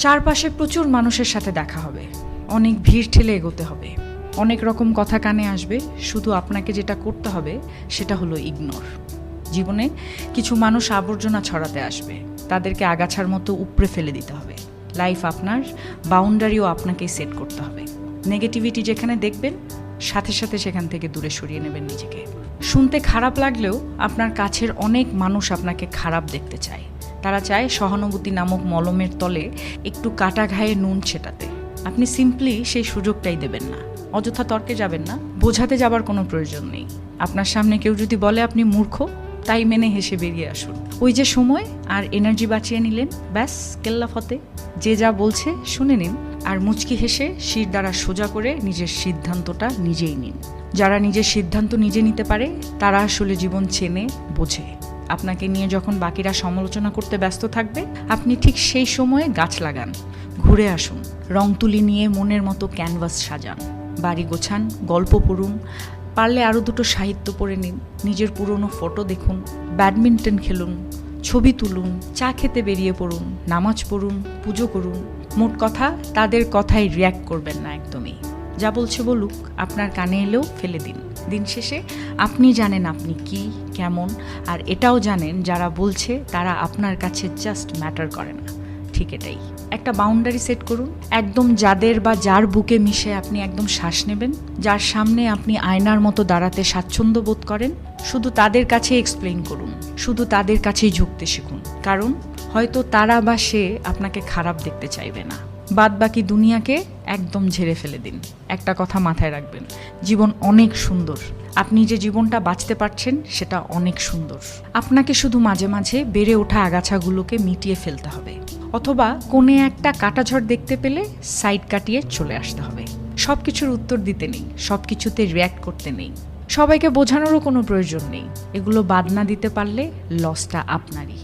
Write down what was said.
চারপাশে প্রচুর মানুষের সাথে দেখা হবে, অনেক ভিড় ঠেলে এগোতে হবে, অনেক রকম কথা কানে আসবে। শুধু আপনাকে যেটা করতে হবে সেটা হলো ইগনোর। জীবনে কিছু মানুষ আবর্জনা ছড়াতে আসবে, তাদেরকে আগাছার মতো উপড়ে ফেলে দিতে হবে। লাইফ আপনার, বাউন্ডারিও আপনাকেই সেট করতে হবে। নেগেটিভিটি যেখানে দেখবেন সাথে সাথে সেখান থেকে দূরে সরিয়ে নেবেন নিজেকে। শুনতে খারাপ লাগলেও আপনার কাছের অনেক মানুষ আপনাকে খারাপ দেখতে চায়। তারা চায় সহানুভূতি নামক মলমের তলে একটু কাটা ঘায়ে নুন ছেটাতে। আপনি সিম্পলি সেই সুযোগটাই দেবেন না। অযথা তর্কে যাবেন না, বোঝাতে যাবার কোনো প্রয়োজন নেই। আপনার সামনে কেউ যদি বলে আপনি মূর্খ, তাই মেনে হেসে বেরিয়ে আসুন। ওই যে সময় আর এনার্জি বাঁচিয়ে নিলেন, ব্যাস কেল্লা ফতে। যে যা বলছে শুনে নিন, আর মুচকি হেসে শির দ্বারা সোজা করে নিজের সিদ্ধান্তটা নিজেই নিন। যারা নিজের সিদ্ধান্ত নিজে নিতে পারে তারা আসলে জীবন চেনে, বোঝে। আপনাকে নিয়ে যখন বাকিরা সমালোচনা করতে ব্যস্ত থাকবে, আপনি ঠিক সেই সময়ে গাছ লাগান, ঘুরে আসুন, রং তুলি নিয়ে মনের মতো ক্যানভাস সাজান, বাড়ি গোছান, গল্প পড়ুন, পারলে আরও দুটো সাহিত্য পড়ে নিন, নিজের পুরনো ফটো দেখুন, ব্যাডমিন্টন খেলুন, ছবি তুলুন, চা খেতে বেরিয়ে পড়ুন, নামাজ পড়ুন, পুজো করুন। মোট কথা, তাদের কথায় রিয়্যাক্ট করবেন না একদমই। যা বলছে বলুক, আপনার কানে এলেও ফেলে দিন। দিন শেষে আপনি জানেন আপনি কি, কেমন, আর এটাও জানেন যারা বলছে তারা আপনার কাছে জাস্ট ম্যাটার করে না। ঠিক এটাই। একটা বাউন্ডারি সেট করুন, একদম যাদের বা যার বুকে মিশে আপনি একদম শ্বাস নেবেন, যার সামনে আপনি আয়নার মতো দাঁড়াতে স্বাচ্ছন্দ্য বোধ করেন, শুধু তাদের কাছে এক্সপ্লেইন করুন, শুধু তাদের কাছেই ঝুঁকতে শিখুন। কারণ হয়তো তারা বা সে আপনাকে খারাপ দেখতে চাইবে না। বাদ বাকি দুনিয়াকে একদম ঝেড়ে ফেলে দিন। একটা কথা মাথায় রাখবেন, জীবন অনেক সুন্দর। আপনি যে জীবনটা বাঁচতে পারছেন সেটা অনেক সুন্দর। আপনাকে শুধু মাঝে মাঝে বেড়ে ওঠা আগাছাগুলোকে মিটিয়ে ফেলতে হবে, অথবা কোণে একটা কাটাঝড় দেখতে পেলে সাইড কাটিয়ে চলে আসতে হবে। সব কিছুর উত্তর দিতে নেই, সব কিছুতে রিয়্যাক্ট করতে নেই, সবাইকে বোঝানোরও কোনো প্রয়োজন নেই। এগুলো বাদ না দিতে পারলে লসটা আপনারই।